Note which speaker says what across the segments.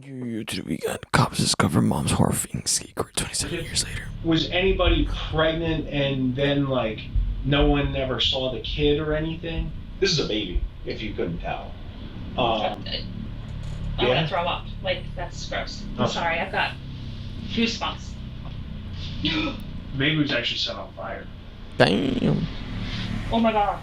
Speaker 1: To the weekend, cops discover mom's horrifying secret 27 years later.
Speaker 2: Was anybody pregnant and then, like, no one ever saw the kid or anything? This is a baby, if you couldn't tell.
Speaker 3: I want to throw up. Like, that's gross. I'm sorry, I've got goosebumps.
Speaker 2: The baby was actually set on fire.
Speaker 1: Damn.
Speaker 3: Oh my god.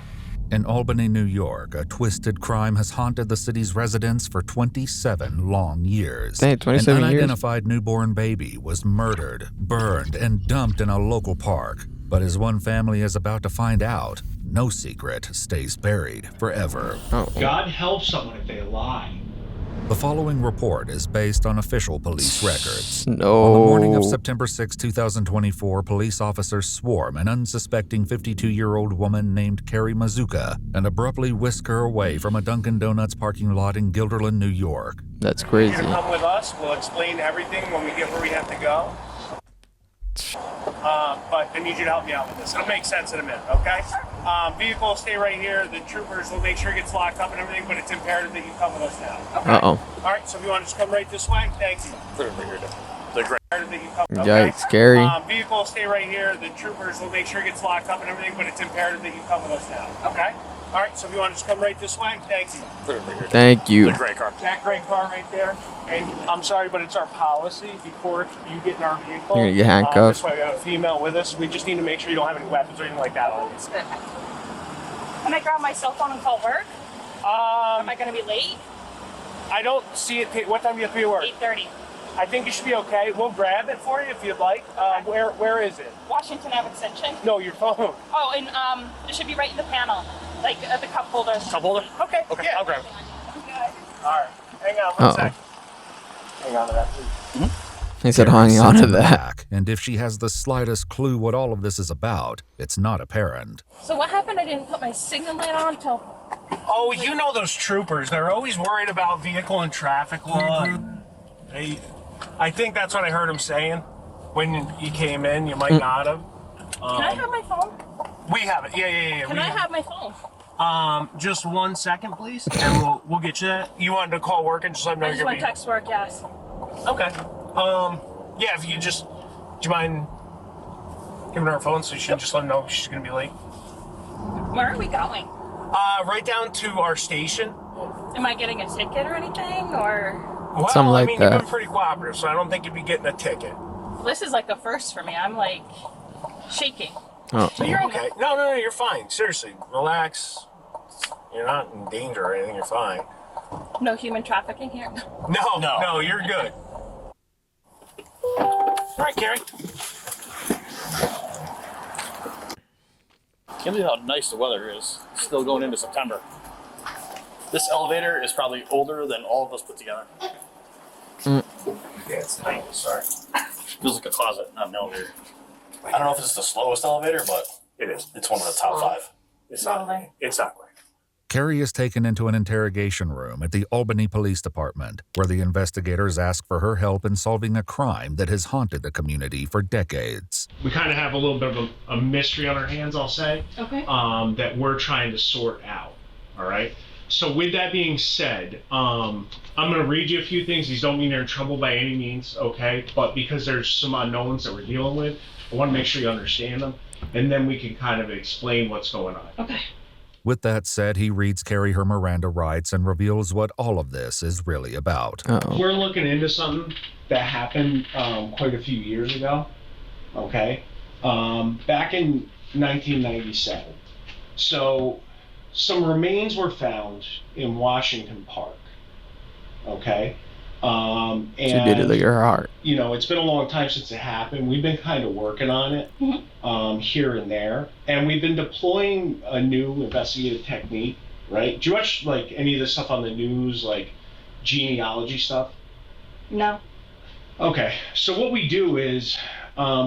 Speaker 4: In Albany, New York, a twisted crime has haunted the city's residents for 27 long years.
Speaker 1: Dang, 27
Speaker 4: An
Speaker 1: years?
Speaker 4: unidentified newborn baby was murdered, burned, and dumped in a local park. But as one family is about to find out, no secret stays buried forever.
Speaker 1: Oh.
Speaker 2: God help someone if they lie.
Speaker 4: The following report is based on official police records.
Speaker 1: No.
Speaker 4: On the morning of September 6, 2024, police officers swarm an unsuspecting 52-year-old woman named Carrie Mazuka and abruptly whisk her away from a Dunkin' Donuts parking lot in Guilderland, New York.
Speaker 1: That's crazy.
Speaker 5: You come with us. We'll explain everything when we get where we have to go. But I need you to help me out with this. It'll make sense in a minute, okay? Vehicle will stay right here. The troopers will make sure it gets locked up and everything, but it's imperative that you come with us now. Okay?
Speaker 1: Uh-oh.
Speaker 5: All right, so if you want to just come right this way, thank you.
Speaker 1: Yikes, scary.
Speaker 5: Vehicle will stay right here. The troopers will make sure it gets locked up and everything, but it's imperative that you come with us now. Okay? All right, so if you want to just come right this way, thank you.
Speaker 1: Thank you.
Speaker 5: That gray car right there. And I'm sorry, but it's our policy before you get in our vehicle.
Speaker 1: You're gonna get handcuffed.
Speaker 5: This way we have a female with us. We just need to make sure you don't have any weapons or anything like that on you.
Speaker 3: Can I grab my cell phone and call work? Am I going to be late?
Speaker 5: I don't see it. What time do you have to be at work?
Speaker 3: 8:30.
Speaker 5: I think you should be okay. We'll grab it for you if you'd like. Where is it?
Speaker 3: Washington Ave Extension.
Speaker 5: No, your phone.
Speaker 3: Oh, and it should be right in the panel, like the cup holder.
Speaker 5: Cup holder? Okay. Yeah. I'll grab it. All right. Hang on one second. Hang on to that, please.
Speaker 1: He said
Speaker 4: Carrie
Speaker 1: hanging on
Speaker 4: sits
Speaker 1: to
Speaker 4: in the
Speaker 1: that.
Speaker 4: back, and if she has the slightest clue what all of this is about, it's not apparent.
Speaker 3: So what happened? I didn't put my signal light on till...
Speaker 5: Oh, you know those troopers. They're always worried about vehicle and traffic law. I think that's what I heard him saying. When you came in, you might not have.
Speaker 3: Can I have my phone?
Speaker 5: We have it. Yeah.
Speaker 3: Can I have my phone?
Speaker 5: Just 1 second, please, and we'll get you that. You wanted to call work and just let me know
Speaker 3: I just
Speaker 5: you're
Speaker 3: want to text work, yes.
Speaker 5: Okay. Yeah, if you just, do you mind giving her a phone so she can just let her know she's gonna be late?
Speaker 3: Where are we going?
Speaker 5: Right down to our station.
Speaker 3: Am I getting a ticket or anything, or...?
Speaker 5: Well,
Speaker 1: Something like
Speaker 5: I mean,
Speaker 1: that.
Speaker 5: you've been pretty cooperative, so I don't think you'd be getting a ticket.
Speaker 3: This is like a first for me. I'm like shaking.
Speaker 5: So you're okay. No, you're fine. Seriously, relax. You're not in danger or anything. You're fine.
Speaker 3: No human trafficking here.
Speaker 5: No, you're good. All right, Carrie.
Speaker 6: Can't believe how nice the weather is. Still going into September. This elevator is probably older than all of us put together.
Speaker 5: Yeah, it's nice. Sorry.
Speaker 6: Feels like a closet, not an elevator.
Speaker 7: I don't know if it's the slowest elevator, but
Speaker 5: It is.
Speaker 7: it's one of the top 5.
Speaker 5: It's not. It's not great.
Speaker 4: Carrie is taken into an interrogation room at the Albany Police Department, where the investigators ask for her help in solving a crime that has haunted the community for decades.
Speaker 2: We kind of have a little bit of a mystery on our hands, I'll say,
Speaker 3: Okay.
Speaker 2: that we're trying to sort out. All right. So with that being said, I'm going to read you a few things. These don't mean you're in trouble by any means, okay? But because there's some unknowns that we're dealing with, I want to make sure you understand them, and then we can kind of explain what's going on.
Speaker 3: Okay.
Speaker 4: With that said, he reads Carrie her Miranda rights and reveals what all of this is really about.
Speaker 1: Uh-oh.
Speaker 2: We're looking into something that happened quite a few years ago, okay? Back in 1997. So some remains were found in Washington Park, okay? And
Speaker 1: She did it like her heart.
Speaker 2: you know, it's been a long time since it happened. We've been kind of working on it here and there, and we've been deploying a new investigative technique. Right? Do you watch like any of the stuff on the news, like genealogy stuff?
Speaker 3: No.
Speaker 2: Okay, so what we do is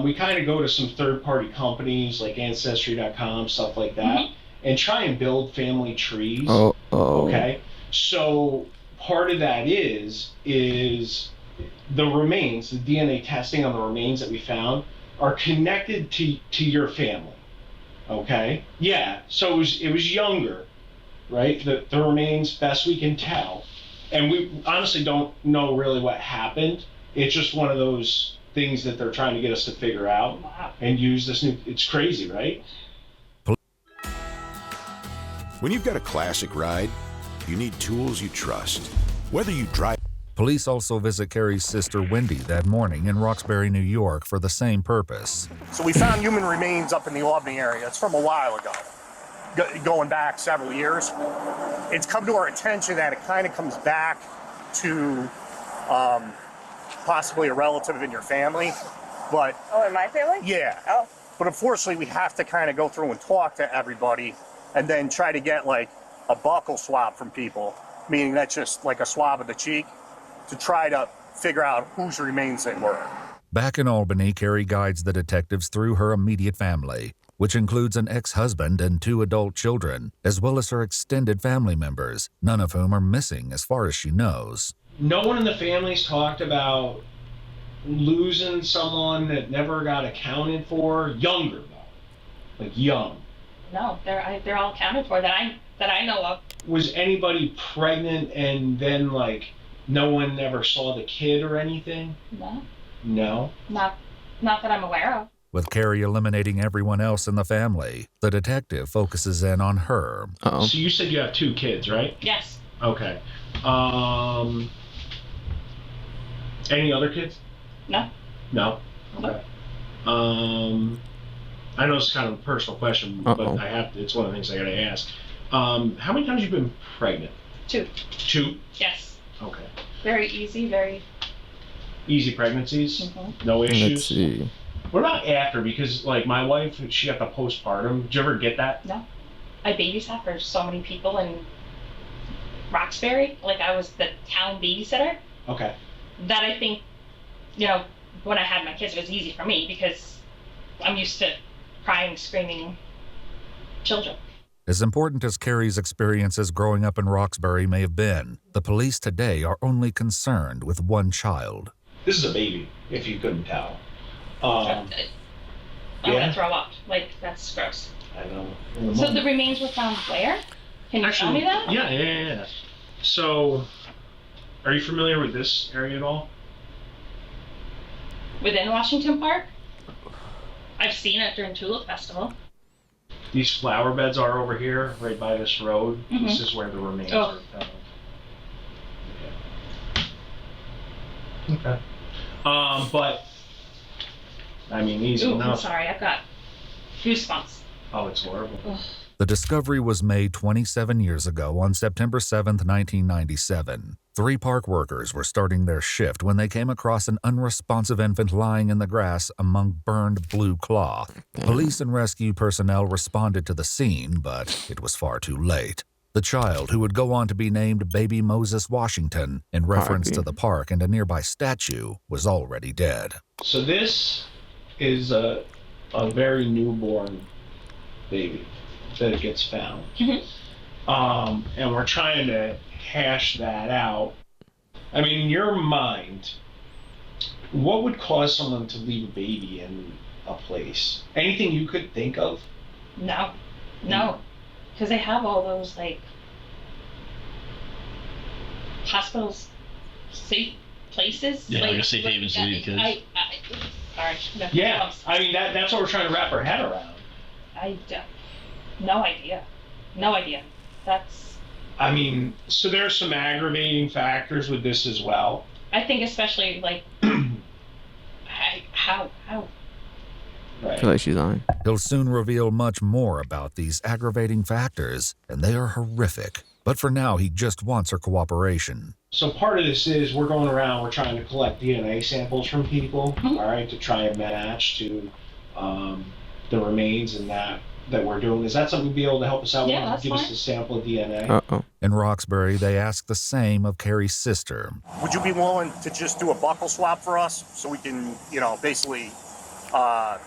Speaker 2: we kind of go to some third-party companies like Ancestry.com, stuff like that, and try and build family trees.
Speaker 1: Oh.
Speaker 2: Okay, so part of that is the remains, the DNA testing on the remains that we found are connected to your family. Okay, yeah. So it was younger, right? The remains, best we can tell, And we honestly don't know really what happened. It's just one of those things that they're trying to get us to figure out
Speaker 3: Wow.
Speaker 2: and use this new, it's crazy, right?
Speaker 8: When you've got a classic ride, you need tools you trust. Whether you drive...
Speaker 4: Police also visit Carrie's sister Wendy that morning in Roxbury, New York for the same purpose.
Speaker 5: So we found human remains up in the Albany area. It's from a while ago, going back several years. It's come to our attention that it kind of comes back to possibly a relative in your family, but...
Speaker 9: Oh, in my family?
Speaker 5: Yeah.
Speaker 9: Oh.
Speaker 5: But unfortunately, we have to kind of go through and talk to everybody and then try to get like a buccal swab from people, meaning that's just like a swab of the cheek, to try to figure out whose remains they were.
Speaker 4: Back in Albany, Carrie guides the detectives through her immediate family, which includes an ex-husband and 2 adult children, as well as her extended family members, none of whom are missing as far as she knows.
Speaker 2: No one in the family's talked about losing someone that never got accounted for. Younger though, like young.
Speaker 3: No, they're all accounted for that I know of.
Speaker 2: Was anybody pregnant and then like no one ever saw the kid or anything?
Speaker 3: No,
Speaker 2: No.
Speaker 3: not that I'm aware of.
Speaker 4: With Carrie eliminating everyone else in the family, the detective focuses in on her.
Speaker 1: Uh-oh.
Speaker 2: So you said you have 2 kids, right?
Speaker 3: Yes.
Speaker 2: Okay. Any other kids?
Speaker 3: No.
Speaker 2: No. Okay. I know it's kind of a personal question, but
Speaker 1: Uh-oh.
Speaker 2: I have to, it's one of the things I gotta ask. How many times have you been pregnant?
Speaker 3: 2.
Speaker 2: 2?
Speaker 3: Yes.
Speaker 2: Okay.
Speaker 3: Very easy. Very.
Speaker 2: Easy pregnancies?
Speaker 3: Mhm.
Speaker 2: No
Speaker 1: Let's
Speaker 2: issues?
Speaker 1: see.
Speaker 2: What about after? Because like my wife, she got the postpartum. Did you ever get that?
Speaker 3: No. I babysat for so many people in Roxbury. Like I was the town babysitter.
Speaker 2: Okay.
Speaker 3: That I think, when I had my kids, it was easy for me because I'm used to crying, screaming children.
Speaker 4: As important as Carrie's experiences growing up in Roxbury may have been, the police today are only concerned with one child.
Speaker 2: This is a baby, if you couldn't tell.
Speaker 3: I'm
Speaker 2: yeah.
Speaker 3: gonna throw up. Like that's gross.
Speaker 2: I know.
Speaker 3: So the remains were found where? Can you tell me that?
Speaker 2: Yeah. So, are you familiar with this area at all?
Speaker 3: Within Washington Park? I've seen it during Tulip Festival.
Speaker 2: These flower beds are over here, right by this road.
Speaker 3: Mhm.
Speaker 2: This is where the remains
Speaker 3: Oh.
Speaker 2: are found. Okay. But, I mean, easy
Speaker 3: Ooh, I'm
Speaker 2: enough.
Speaker 3: sorry, I've got goosebumps.
Speaker 2: Oh, it's horrible.
Speaker 3: Ugh.
Speaker 4: The discovery was made 27 years ago on September 7, 1997. 3 park workers were starting their shift when they came across an unresponsive infant lying in the grass among burned blue cloth. Police and rescue personnel responded to the scene, but it was far too late. The child, who would go on to be named Baby Moses Washington in reference to the park and a nearby statue, was already dead.
Speaker 2: So this is a very newborn baby that it gets found.
Speaker 3: Mhm.
Speaker 2: And we're trying to hash that out. I mean, in your mind, what would cause someone to leave a baby in a place? Anything you could think of?
Speaker 3: No. Because they have all those, like, hospitals, safe places.
Speaker 7: Yeah, like a safe haven to leave kids.
Speaker 3: Sorry. No,
Speaker 2: Yeah, I mean, that's what we're trying to wrap our head around.
Speaker 3: No idea. No idea.
Speaker 2: I mean, so there's some aggravating factors with this as well.
Speaker 3: I think especially, like, how?
Speaker 1: I
Speaker 2: Right.
Speaker 1: feel like she's lying.
Speaker 4: He'll soon reveal much more about these aggravating factors, and they are horrific. But for now, he just wants her cooperation.
Speaker 2: So part of this is we're going around, we're trying to collect DNA samples from people,
Speaker 3: Mhm.
Speaker 2: all right, to try and match to the remains and that we're doing. Is that something you'd be able to help us out
Speaker 3: Yeah,
Speaker 2: with?
Speaker 3: that's
Speaker 2: Give
Speaker 3: fine.
Speaker 2: us a sample of DNA.
Speaker 1: Uh-oh.
Speaker 4: In Roxbury, they ask the same of Carrie's sister.
Speaker 5: Would you be willing to just do a buccal swab for us so we can, basically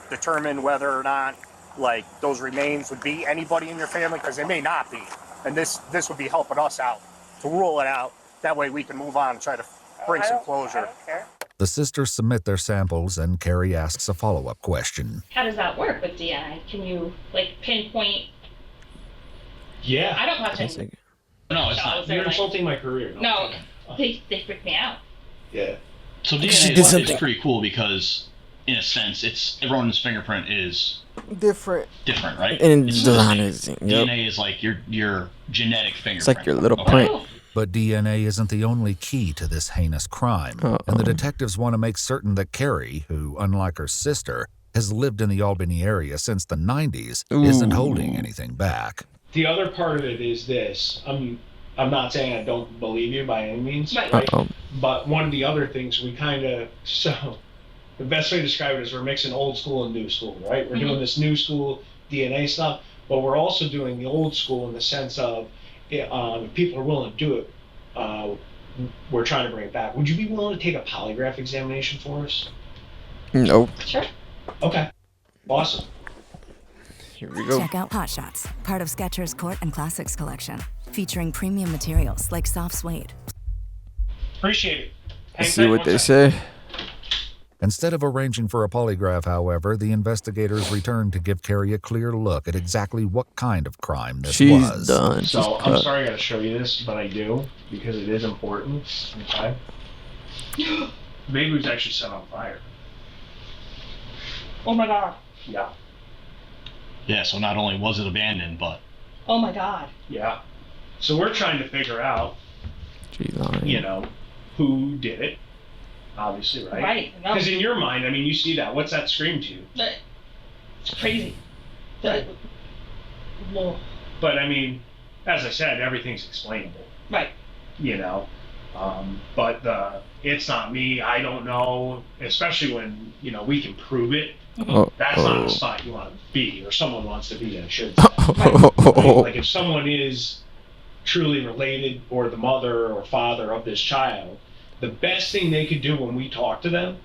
Speaker 5: determine whether or not, like, those remains would be anybody in your family? Because they may not be. And this would be helping us out to rule it out. That way we can move on and try to bring some
Speaker 9: I
Speaker 5: closure.
Speaker 9: don't care.
Speaker 4: The sisters submit their samples, and Carrie asks a follow-up question.
Speaker 3: How does that work with DNA? Can you, like, pinpoint?
Speaker 2: Yeah.
Speaker 3: I don't watch
Speaker 1: That's
Speaker 3: any
Speaker 1: like-
Speaker 6: No, it's
Speaker 3: So I
Speaker 6: not.
Speaker 3: was there
Speaker 2: You're
Speaker 3: like,
Speaker 2: insulting my career.
Speaker 3: no, they freaked me out.
Speaker 2: Yeah.
Speaker 6: So
Speaker 1: She
Speaker 6: DNA
Speaker 1: did
Speaker 6: is
Speaker 1: something.
Speaker 6: pretty cool because, in a sense, it's everyone's fingerprint is
Speaker 1: Different.
Speaker 6: different, right?
Speaker 1: And
Speaker 6: It's
Speaker 1: design
Speaker 6: the
Speaker 1: is
Speaker 6: same.
Speaker 1: yep.
Speaker 6: DNA is like your genetic fingerprint.
Speaker 1: It's like your little
Speaker 6: Okay.
Speaker 1: print.
Speaker 3: Oh,
Speaker 4: But DNA isn't the only key to this heinous crime, and the detectives want to make certain that Carrie, who, unlike her sister, has lived in the Albany area since the 90s, isn't holding anything back.
Speaker 2: The other part of it is this. I'm not saying I don't believe you by any means,
Speaker 3: Right.
Speaker 2: right?
Speaker 1: Uh-oh.
Speaker 2: But one of the other things we kind of, so the best way to describe it is we're mixing old school and new school, right? We're doing this new school DNA stuff, but we're also doing the old school in the sense of if people are willing to do it, we're trying to bring it back. Would you be willing to take a polygraph examination for us?
Speaker 1: Nope.
Speaker 3: sure.
Speaker 2: Okay. Awesome.
Speaker 1: Here we go.
Speaker 9: Check out Hot Shots, part of Skechers Court and Classics collection, featuring premium materials like soft suede.
Speaker 2: Appreciate it. Hang
Speaker 1: Let's see
Speaker 2: tight
Speaker 1: what
Speaker 2: one
Speaker 1: they
Speaker 2: second.
Speaker 1: say.
Speaker 4: Instead of arranging for a polygraph, however, the investigators return to give Carrie a clear look at exactly what kind of crime this
Speaker 1: She's
Speaker 4: was.
Speaker 1: done. She's
Speaker 2: So I'm
Speaker 1: cut.
Speaker 2: sorry I gotta show you this, but I do because it is important. Okay. The baby was actually set on fire.
Speaker 3: Oh my god.
Speaker 2: Yeah.
Speaker 6: Yeah. So not only was it abandoned, but
Speaker 3: Oh my god.
Speaker 2: Yeah. So we're trying to figure out,
Speaker 1: She's lying.
Speaker 2: you know, who did it. Obviously, right?
Speaker 3: Right. No.
Speaker 2: Because in your mind, I mean, you see that. What's that scream to you?
Speaker 3: It's crazy. The, whoa.
Speaker 2: But I mean, as I said, everything's explainable.
Speaker 3: Right.
Speaker 2: You know. But it's not me. I don't know. Especially when we can prove it.
Speaker 1: Oh,
Speaker 2: That's not
Speaker 1: oh.
Speaker 2: the spot you want to be, or someone wants to be. I should say. Right? Like if someone is truly related, or the mother or father of this child, the best thing they could do when we talk to them,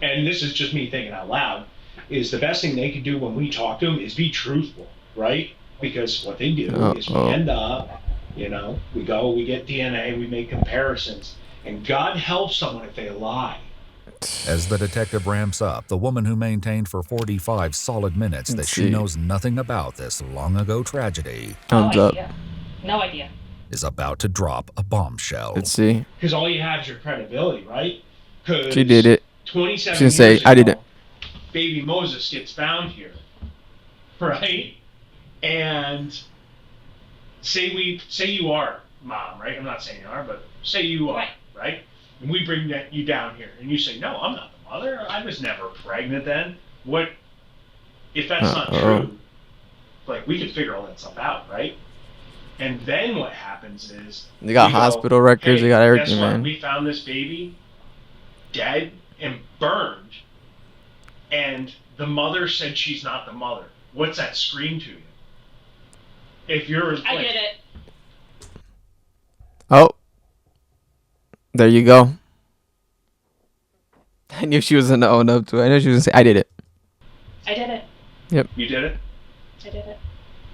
Speaker 2: and this is just me thinking out loud, is the best thing they could do when we talk to them is be truthful, right? Because what they do is we end up, we go, we get DNA, we make comparisons, and God help someone if they lie.
Speaker 4: As the detective ramps up, the woman who maintained for 45 solid minutes that
Speaker 1: Let's
Speaker 4: she
Speaker 1: see.
Speaker 4: knows nothing about this long-ago tragedy
Speaker 1: Thumbs
Speaker 3: no
Speaker 1: up.
Speaker 3: idea. No idea.
Speaker 4: is about to drop a bombshell.
Speaker 1: Let's see.
Speaker 2: Because all you have is your credibility, right? 'Cause
Speaker 1: She did it.
Speaker 2: 27
Speaker 1: She didn't say,
Speaker 2: years
Speaker 1: "I
Speaker 2: ago,
Speaker 1: did it."
Speaker 2: Baby Moses gets found here, right? And say you are mom, right? I'm not saying you are, but say you are, right? And we bring you down here, and you say, "No, I'm not the mother. I was never pregnant then." What if that's not true? Like we could figure all that stuff out, right? And then what happens is
Speaker 1: They got
Speaker 2: we go,
Speaker 1: hospital records.
Speaker 2: "Hey,
Speaker 1: They got
Speaker 2: guess
Speaker 1: everything,
Speaker 2: what?
Speaker 1: man.
Speaker 2: We found this baby dead and burned, and the mother said she's not the mother." What's that scream to you? If you're
Speaker 3: I did it.
Speaker 1: Oh. There you go. I knew she was gonna own up to it. I knew she was gonna say, "I did it."
Speaker 3: I did it.
Speaker 2: You did it?
Speaker 3: I did it.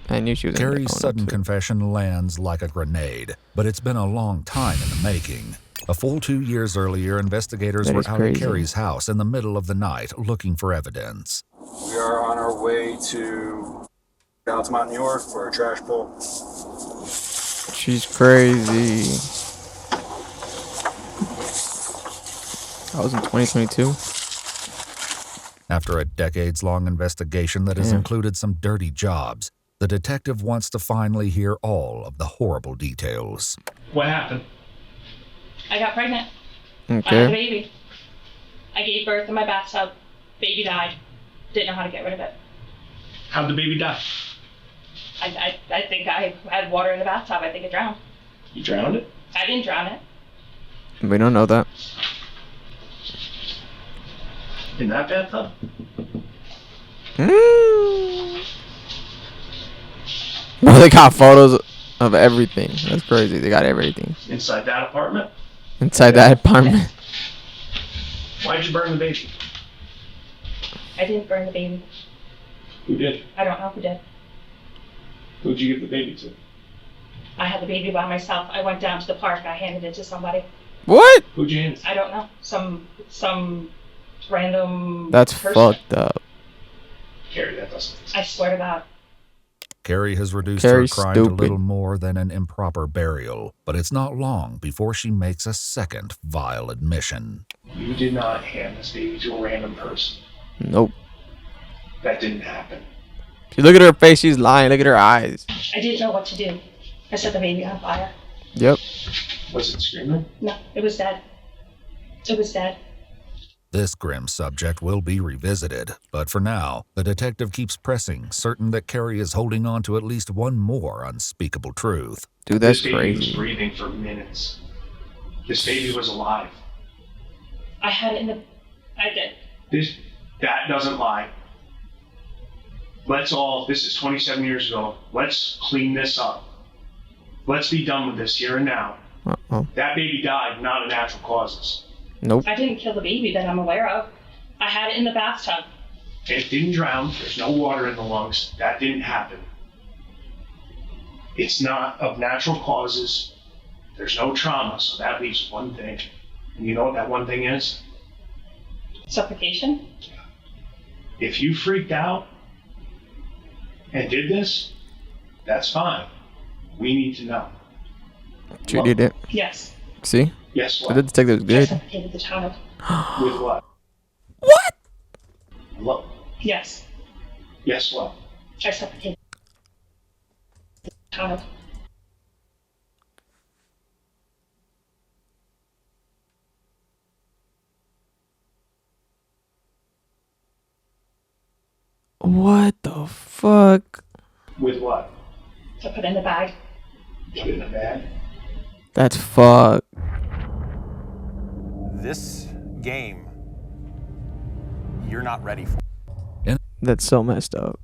Speaker 1: I knew she was gonna
Speaker 4: Carrie's
Speaker 1: own up
Speaker 4: sudden
Speaker 1: to it.
Speaker 4: confession lands like a grenade, but it's been a long time in the making. A full 2 years earlier, investigators
Speaker 1: That
Speaker 4: were
Speaker 1: is
Speaker 4: out
Speaker 1: crazy.
Speaker 4: at Carrie's house in the middle of the night looking for evidence.
Speaker 10: We are on our way to Altamont, New York for a trash pull.
Speaker 1: She's crazy. That was in 2022.
Speaker 4: After a decades-long investigation that has
Speaker 1: Damn.
Speaker 4: included some dirty jobs, the detective wants to finally hear all of the horrible details.
Speaker 2: What happened?
Speaker 3: I got pregnant. I had a
Speaker 1: Okay.
Speaker 3: baby. I gave birth in my bathtub. Baby died. Didn't know how to get rid of it.
Speaker 2: How'd the baby die?
Speaker 3: I think I had water in the bathtub. I think it drowned.
Speaker 2: You drowned it?
Speaker 3: I didn't drown it.
Speaker 1: We don't know that.
Speaker 2: In that bathtub?
Speaker 1: Bro, they got photos of everything. That's crazy. They got everything
Speaker 2: Inside that apartment?
Speaker 1: inside that apartment.
Speaker 2: Why'd you burn the baby?
Speaker 3: I didn't burn the baby.
Speaker 2: Who did?
Speaker 3: I don't know who did.
Speaker 2: Who'd you give the baby to?
Speaker 3: I had the baby by myself. I went down to the park. I handed it to somebody.
Speaker 1: What?
Speaker 2: Who'd you hand it to?
Speaker 3: I don't know. Some random
Speaker 1: That's
Speaker 3: person.
Speaker 1: fucked up.
Speaker 2: Carrie, that doesn't.
Speaker 3: I swear to God.
Speaker 4: Carrie has reduced
Speaker 1: Carrie's
Speaker 4: her crime to
Speaker 1: stupid.
Speaker 4: little more than an improper burial, but it's not long before she makes a second vile admission.
Speaker 2: You did not hand this baby to a random person.
Speaker 1: Nope.
Speaker 2: That didn't happen.
Speaker 1: She look at her face. She's lying. Look at her eyes.
Speaker 3: I didn't know what to do. I set the baby on fire.
Speaker 1: Yep.
Speaker 2: Was it screaming?
Speaker 3: No, it was dead. It was dead.
Speaker 4: This grim subject will be revisited, but for now, the detective keeps pressing, certain that Carrie is holding on to at least one more unspeakable truth.
Speaker 1: Dude, that's
Speaker 2: This baby was
Speaker 1: crazy.
Speaker 2: breathing for minutes. This baby was alive.
Speaker 3: I had it in the. I did.
Speaker 2: That doesn't lie. This is 27 years ago. Let's clean this up. Let's be done with this here and now.
Speaker 1: Uh-oh.
Speaker 2: That baby died, not of natural causes.
Speaker 1: Nope.
Speaker 3: I didn't kill the baby that I'm aware of. I had it in the bathtub.
Speaker 2: It didn't drown. There's no water in the lungs. That didn't happen. It's not of natural causes. There's no trauma, so that leaves one thing. And you know what that one thing is?
Speaker 3: Suffocation?
Speaker 2: If you freaked out and did this, that's fine. We need to know.
Speaker 1: She did it.
Speaker 3: Yes.
Speaker 1: See?
Speaker 2: Yes,
Speaker 1: The
Speaker 2: what?
Speaker 1: detective was
Speaker 3: I
Speaker 1: good.
Speaker 3: suffocated the child.
Speaker 2: With what?
Speaker 1: What?
Speaker 2: Hello?
Speaker 3: Yes.
Speaker 2: Yes, what?
Speaker 3: I suffocated the child.
Speaker 1: What the fuck?
Speaker 2: With what?
Speaker 3: To put in the bag.
Speaker 2: Put it in a bag?
Speaker 1: That's fuck.
Speaker 5: This game, you're not ready for.
Speaker 1: That's so messed up.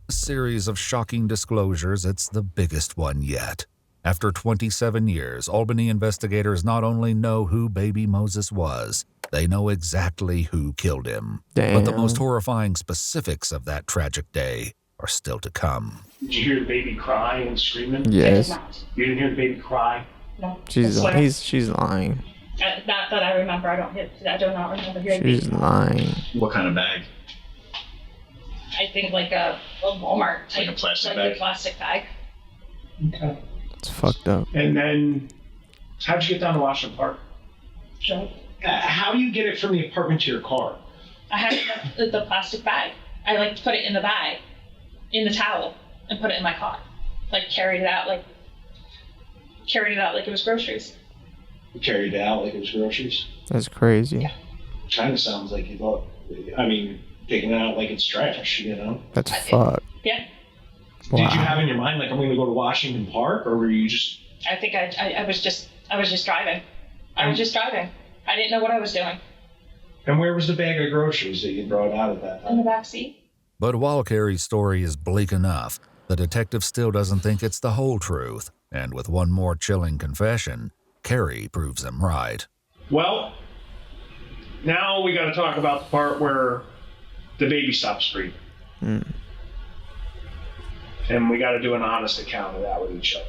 Speaker 4: A series of shocking disclosures, it's the biggest one yet. After 27 years, Albany investigators not only know who baby Moses was, they know exactly who killed him. But the
Speaker 1: Damn.
Speaker 4: most horrifying specifics of that tragic day are still to come.
Speaker 2: Did you hear the baby cry and screaming?
Speaker 1: Yes.
Speaker 3: I did not.
Speaker 2: You didn't hear the baby cry?
Speaker 3: No.
Speaker 1: She's
Speaker 3: I swear.
Speaker 1: she's lying.
Speaker 3: Not that I remember. I do not remember hearing
Speaker 1: She's
Speaker 3: baby.
Speaker 1: lying.
Speaker 7: What kind of bag?
Speaker 3: I think like a Walmart type.
Speaker 7: Like a plastic
Speaker 3: like
Speaker 7: bag?
Speaker 3: a plastic bag.
Speaker 2: Okay.
Speaker 1: It's fucked up.
Speaker 2: And then, how'd you get down to Washington Park?
Speaker 3: So
Speaker 2: How do you get it from the apartment to your car?
Speaker 3: I had it in the plastic bag. I like put it in the bag, in the towel, and put it in my car. Like carried it out like it was groceries.
Speaker 2: You carried it out like it was groceries?
Speaker 1: That's crazy.
Speaker 2: Kind of sounds like you thought, taking it out like it's trash, you know?
Speaker 1: That's fuck.
Speaker 3: Yeah.
Speaker 1: Wow.
Speaker 2: Did you have in your mind, like, I'm going to go to Washington Park, or were you just...
Speaker 3: I think I was just driving. I was just driving. I didn't know what I was doing.
Speaker 2: And where was the bag of groceries that you brought out at that
Speaker 3: In the
Speaker 2: time?
Speaker 3: back seat.
Speaker 4: But while Carrie's story is bleak enough, the detective still doesn't think it's the whole truth. And with one more chilling confession, Carrie proves him right.
Speaker 2: Well, now we got to talk about the part where the baby stops breathing.
Speaker 1: Mm.
Speaker 2: And we got to do an honest account of that with each other.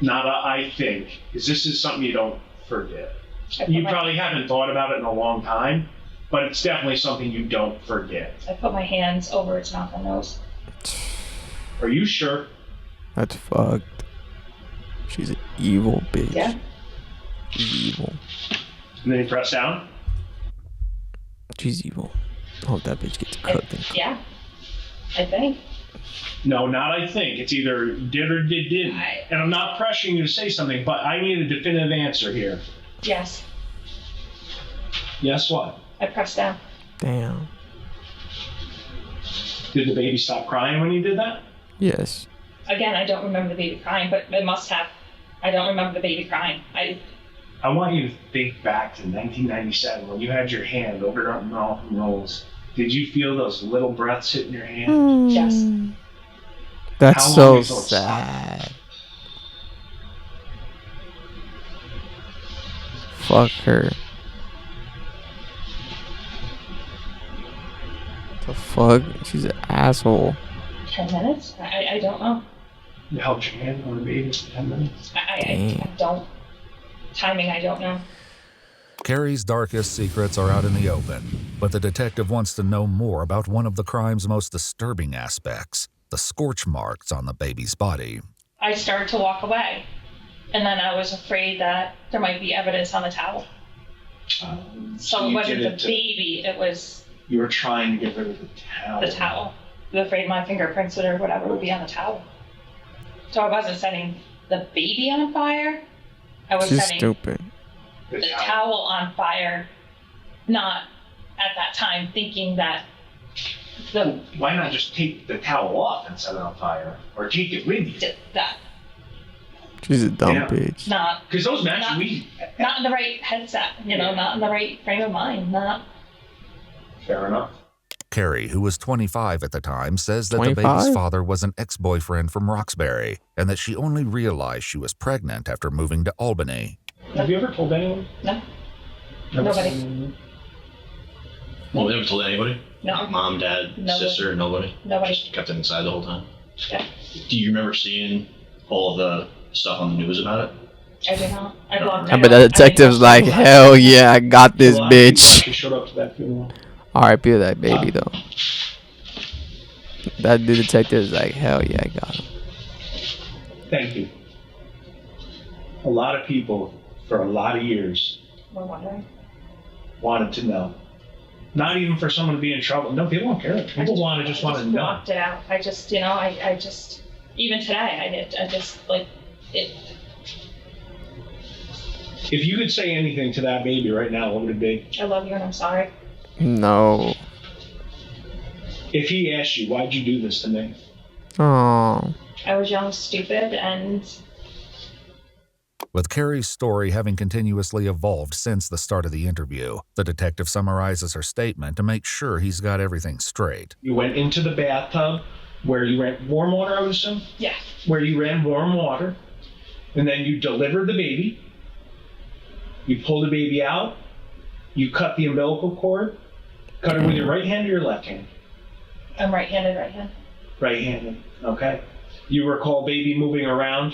Speaker 2: Not a I think, because this is something you don't forget. You probably haven't thought about it in a long time, but it's definitely something you don't forget.
Speaker 3: I put my hands over its mouth and nose.
Speaker 2: Are you sure?
Speaker 1: That's fucked. She's an evil bitch.
Speaker 3: Yeah.
Speaker 1: She's evil.
Speaker 2: And then you press down?
Speaker 1: She's evil. I hope that bitch gets cooked.
Speaker 3: Yeah. I think.
Speaker 2: No, not I think. It's either did or didn't. And I'm not pressuring you to say something, but I need a definitive answer here.
Speaker 3: Yes.
Speaker 2: Yes, what?
Speaker 3: I pressed down.
Speaker 1: Damn.
Speaker 2: Did the baby stop crying when you did that?
Speaker 1: Yes.
Speaker 3: Again, I don't remember the baby crying, but it must have. I don't remember the baby crying.
Speaker 2: I want you to think back to 1997 when you had your hand over your mouth and nose. Did you feel those little breaths hitting your hand?
Speaker 3: Yes.
Speaker 1: That's
Speaker 2: How
Speaker 1: so
Speaker 2: long until it stopped?
Speaker 1: sad. Fuck her. The fuck? She's an asshole.
Speaker 3: 10 minutes? I don't know.
Speaker 2: You held your hand on the baby for 10 minutes?
Speaker 3: I don't. Timing, I don't know.
Speaker 4: Carrie's darkest secrets are out in the open, but the detective wants to know more about one of the crime's most disturbing aspects, the scorch marks on the baby's body.
Speaker 3: I started to walk away, and then I was afraid that there might be evidence on the towel. So it wasn't the baby, it was
Speaker 2: You were trying to get rid of the towel.
Speaker 3: the towel. I was afraid my fingerprints or whatever would be on the towel. So I wasn't setting the baby on fire. I was
Speaker 1: She's
Speaker 3: setting
Speaker 1: stupid.
Speaker 3: the towel on fire, not at that time thinking that the
Speaker 2: Why not just take the towel off and set it on fire? Or take it with you?
Speaker 3: that
Speaker 1: She's a dumb
Speaker 2: Yeah.
Speaker 1: bitch.
Speaker 3: not
Speaker 2: Because those matches,
Speaker 3: not in the right headset, not in the right frame of mind, not.
Speaker 2: Fair enough.
Speaker 4: Carrie, who was 25 at the time, says that the
Speaker 1: 25?
Speaker 4: baby's father was an ex-boyfriend from Roxbury and that she only realized she was pregnant after moving to Albany.
Speaker 2: Have you ever told anyone?
Speaker 3: No.
Speaker 2: Never
Speaker 3: Nobody.
Speaker 2: told anyone?
Speaker 7: Well, we never told anybody?
Speaker 3: No.
Speaker 7: Like mom, dad,
Speaker 3: Nobody.
Speaker 7: sister, nobody?
Speaker 3: Nobody.
Speaker 7: Just kept it inside the whole time?
Speaker 3: Yeah.
Speaker 7: Do you remember seeing all of the stuff on the news about it?
Speaker 3: I do not. I blocked
Speaker 1: Yeah,
Speaker 3: it
Speaker 1: but the
Speaker 3: out. I
Speaker 1: detective's
Speaker 3: didn't
Speaker 1: like,
Speaker 3: know.
Speaker 1: hell yeah, I got this
Speaker 2: A lot of people
Speaker 1: bitch.
Speaker 2: actually showed up to that funeral.
Speaker 1: R.I.P. to that baby though. That the detective is like, hell yeah, I got him.
Speaker 2: Thank you. A lot of people, for a lot of years,
Speaker 3: We're wondering.
Speaker 2: wanted to know. Not even for someone to be in trouble. No, people don't care. People just want to know.
Speaker 3: Blocked it out. I just, I just, even today, I just, like, it.
Speaker 2: If you could say anything to that baby right now, what would it be?
Speaker 3: I love you and I'm sorry.
Speaker 1: No.
Speaker 2: If he asked you, why'd you do this to me?
Speaker 1: Oh.
Speaker 3: I was young, stupid, and
Speaker 4: With Carrie's story having continuously evolved since the start of the interview, the detective summarizes her statement to make sure he's got everything straight.
Speaker 2: You went into the bathtub where you ran warm water, I would assume?
Speaker 3: yeah.
Speaker 2: Where you ran warm water, and then you delivered the baby. You pulled the baby out. You cut the umbilical cord. Cut it with your right hand or your left hand?
Speaker 3: I'm right-handed, right hand.
Speaker 2: Right-handed. Okay. You recall baby moving around.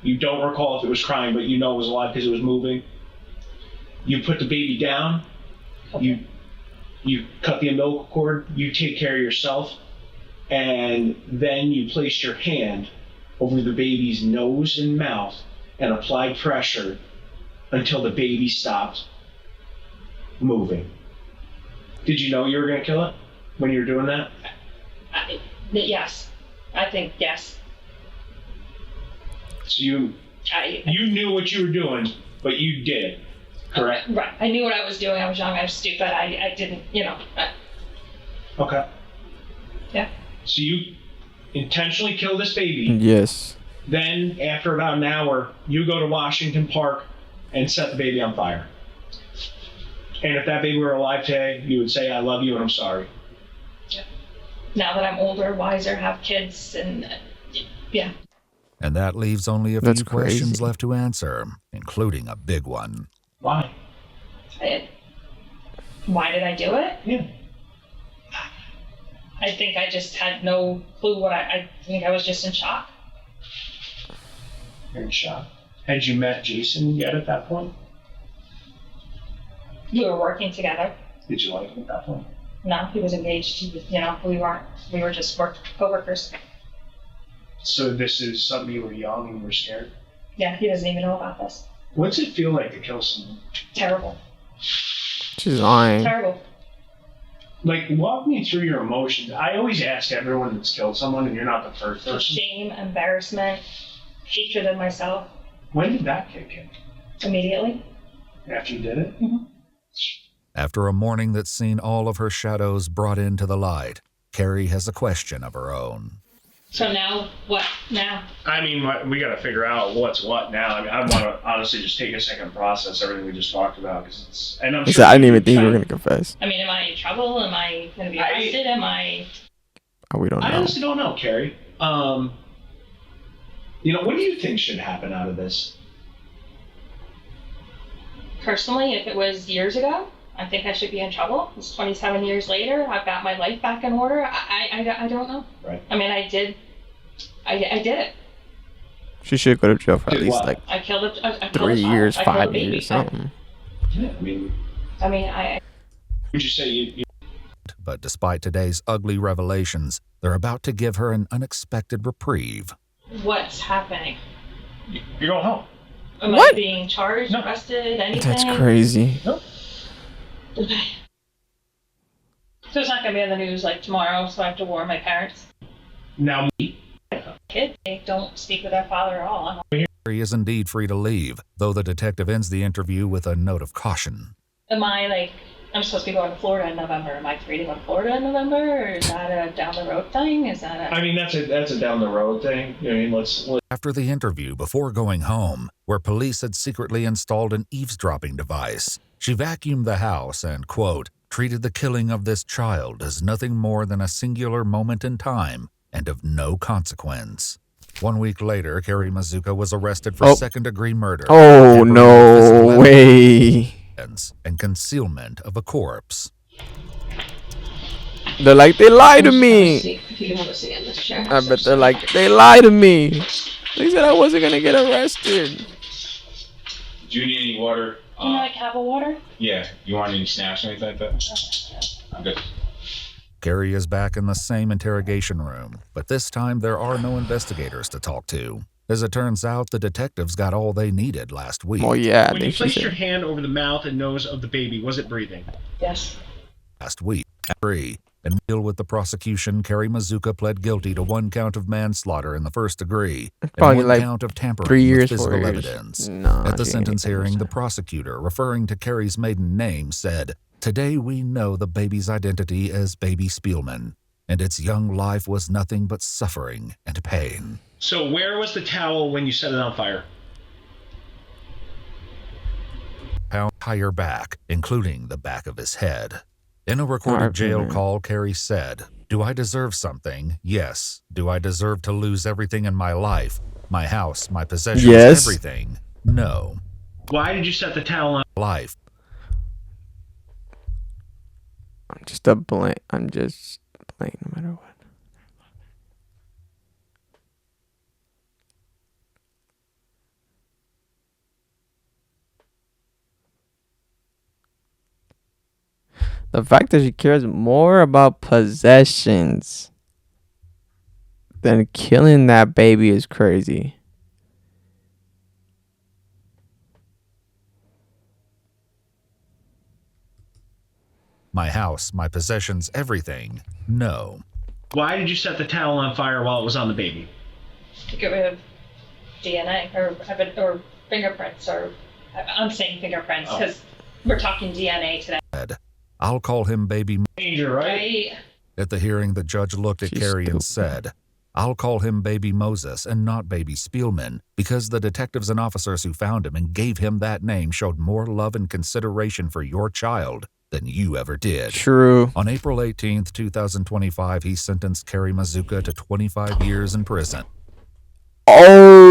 Speaker 2: You don't recall if it was crying, but you know it was alive because it was moving. You put the baby down.
Speaker 3: Okay.
Speaker 2: You cut the umbilical cord. You take care of yourself, and then you place your hand over the baby's nose and mouth and applied pressure until the baby stopped moving. Did you know you were going to kill it when you were doing that?
Speaker 3: Yes. I think yes.
Speaker 2: So you knew what you were doing, but you did it, correct?
Speaker 3: Right. I knew what I was doing. I was young. I was stupid. I didn't,
Speaker 2: Okay.
Speaker 3: Yeah.
Speaker 2: So you intentionally kill this baby.
Speaker 1: Yes.
Speaker 2: Then, after about an hour, you go to Washington Park and set the baby on fire. And if that baby were alive today, you would say, I love you and I'm sorry.
Speaker 3: Now that I'm older, wiser, have kids, and yeah.
Speaker 4: And that leaves only a
Speaker 1: That's
Speaker 4: few questions
Speaker 1: crazy.
Speaker 4: left to answer, including a big one.
Speaker 2: Why?
Speaker 3: Why did I do it?
Speaker 2: Yeah.
Speaker 3: I think I just had no clue what I think I was just in shock.
Speaker 2: You're in shock. Had you met Jason yet at that point?
Speaker 3: We were working together.
Speaker 2: Did you like him at that point?
Speaker 3: No, he was engaged. He was, we were just co-workers.
Speaker 2: So this is something you were young and you were scared?
Speaker 3: Yeah, he doesn't even know about this.
Speaker 2: What's it feel like to kill someone?
Speaker 3: Terrible.
Speaker 1: She's lying.
Speaker 3: Terrible.
Speaker 2: Like, walk me through your emotions. I always ask everyone that's killed someone, and you're not the first person.
Speaker 3: Shame, embarrassment, hatred of myself.
Speaker 2: When did that kick in?
Speaker 3: Immediately.
Speaker 2: After you did it?
Speaker 3: Mm-hmm.
Speaker 4: After a morning that's seen all of her shadows brought into the light, Carrie has a question of her own.
Speaker 3: So now, what now?
Speaker 2: I mean, we got to figure out what's what now. I mean, I want to honestly just take a second and process everything we just talked about because it's. And I'm
Speaker 1: He
Speaker 2: sure
Speaker 1: said, I didn't even think you were gonna confess.
Speaker 3: I mean, am I in trouble? Am I going to be arrested? Am I?
Speaker 1: Oh, we don't
Speaker 2: I
Speaker 1: know.
Speaker 2: honestly don't know, Carrie. What do you think should happen out of this?
Speaker 3: Personally, if it was years ago, I think I should be in trouble. It's 27 years later. I've got my life back in order. I don't know.
Speaker 2: Right.
Speaker 3: I mean, I did it.
Speaker 1: She should go to jail for at
Speaker 2: Did
Speaker 1: least
Speaker 2: what?
Speaker 1: like
Speaker 3: I killed a
Speaker 1: 3
Speaker 3: child.
Speaker 1: years,
Speaker 3: I killed a
Speaker 1: 5
Speaker 3: baby.
Speaker 1: years, something.
Speaker 2: Yeah, I mean,
Speaker 3: I
Speaker 2: would you say you
Speaker 4: But despite today's ugly revelations, they're about to give her an unexpected reprieve.
Speaker 3: what's happening?
Speaker 6: You're going home.
Speaker 3: Am
Speaker 1: What?
Speaker 3: I being charged, arrested, anything?
Speaker 1: That's crazy.
Speaker 3: Okay. So it's not gonna be on the news like tomorrow, so I have to warn my parents.
Speaker 2: now
Speaker 3: Kids, they don't speak with their father at all.
Speaker 4: Carrie is indeed free to leave, though the detective ends the interview with a note of caution.
Speaker 3: Am I like, I'm supposed to be going to Florida in November. Am I free to go to Florida in November? Or is that a down the road thing? Is that a...
Speaker 2: I mean, that's a down the road thing. I mean, let's
Speaker 4: After the interview, before going home, where police had secretly installed an eavesdropping device, she vacuumed the house and, quote, treated the killing of this child as nothing more than a singular moment in time and of no consequence. 1 week later, Carrie Mazuka was arrested for second-degree murder.
Speaker 1: Oh,
Speaker 4: tampering
Speaker 1: no
Speaker 4: with physical
Speaker 1: way.
Speaker 4: evidence, and concealment of a corpse.
Speaker 1: They're like, they lied to me.
Speaker 3: If you want to see in this chair.
Speaker 1: I bet they're like, they lied to me. They said I wasn't going to get arrested.
Speaker 10: Do you need any water?
Speaker 3: Do you like apple water?
Speaker 10: Yeah. You want any snacks or anything like that? I'm good.
Speaker 4: Carrie is back in the same interrogation room, but this time there are no investigators to talk to. As it turns out, the detectives got all they needed last week.
Speaker 1: Oh, yeah.
Speaker 2: when you placed your hand over the mouth and nose of the baby, was it breathing?
Speaker 3: Yes.
Speaker 4: Last week, and deal with the prosecution, Carrie Mazuka pled guilty to 1 count of manslaughter in the first degree
Speaker 1: Probably
Speaker 4: and 1
Speaker 1: like
Speaker 4: count of tampering
Speaker 1: 3 years,
Speaker 4: with
Speaker 1: 4
Speaker 4: physical
Speaker 1: years.
Speaker 4: evidence.
Speaker 1: Nah,
Speaker 4: At the
Speaker 1: she
Speaker 4: sentence
Speaker 1: ain't
Speaker 4: hearing, the
Speaker 1: innocent.
Speaker 4: prosecutor, referring to Carrie's maiden name, said, "Today we know the baby's identity as Baby Spielman, and its young life was nothing but suffering and pain."
Speaker 2: So where was the towel when you set it on fire?
Speaker 4: Entire back, including the back of his head. In a recorded jail call, Carrie said, "Do I deserve something? Yes. Do I deserve to lose everything in my life? My house, my possessions,
Speaker 1: Yes.
Speaker 4: everything? No.
Speaker 2: Why did you set the towel on?
Speaker 4: Life.
Speaker 1: I'm just a blank. I'm just blank no matter what. The fact that she cares more about possessions than killing that baby is crazy.
Speaker 4: My house, my possessions, everything? No.
Speaker 2: Why did you set the towel on fire while it was on the baby?
Speaker 3: To get rid of DNA or fingerprints, or I'm saying fingerprints because we're talking DNA today.
Speaker 4: I'll call him Baby.
Speaker 2: Danger, right?
Speaker 3: Right?
Speaker 4: At the hearing, the judge looked at
Speaker 1: She's
Speaker 4: Carrie and
Speaker 1: stupid.
Speaker 4: said, "I'll call him Baby Moses and not Baby Spielman, because the detectives and officers who found him and gave him that name showed more love and consideration for your child than you ever did."
Speaker 1: True.
Speaker 4: On April 18th, 2025, he sentenced Carrie Mazuka to 25 years in prison.
Speaker 1: Oh,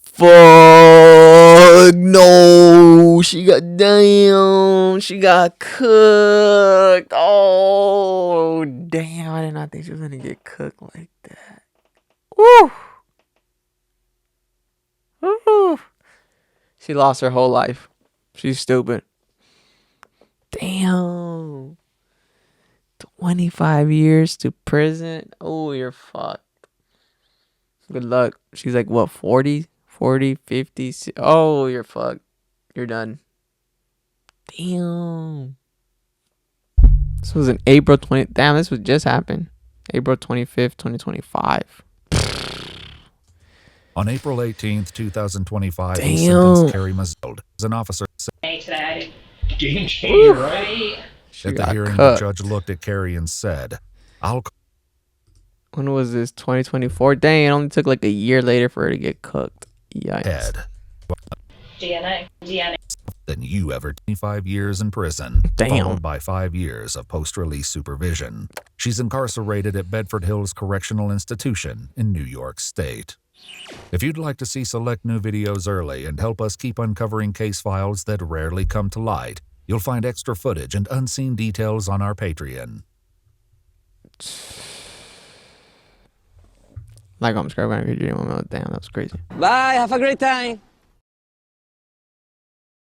Speaker 1: fuck. No. She got down. She got cooked. Oh, damn. I did not think she was going to get cooked like that. Woo. Woo. She lost her whole life. She's stupid. Damn. 25 years to prison. Oh, you're fucked. Good luck. She's like, what, 40, 50? Oh, you're fucked. You're done. Damn. This was in April 20. Damn, this was just happened. April 25th, 2025.
Speaker 4: On April 18th, 2025, he
Speaker 1: Damn.
Speaker 4: sentenced Carrie Mazuka as an officer.
Speaker 3: Today I didn't.
Speaker 2: Game changer, right?
Speaker 3: Right?
Speaker 1: She
Speaker 4: At the
Speaker 1: got
Speaker 4: hearing, the
Speaker 1: cooked.
Speaker 4: judge looked at Carrie and said,
Speaker 1: When was this? 2024? Dang, it only took like a year later for her to get cooked. Yikes.
Speaker 4: "Head,
Speaker 3: DNA.
Speaker 4: than you ever." 25 years in prison,
Speaker 1: Damn.
Speaker 4: followed by 5 years of post-release supervision. She's incarcerated at Bedford Hills Correctional Institution in New York State. If you'd like to see select new videos early and help us keep uncovering case files that rarely come to light, you'll find extra footage and unseen details on our Patreon.
Speaker 1: Like, I'm subscribing. Damn, that was crazy.
Speaker 11: Bye, have a great time.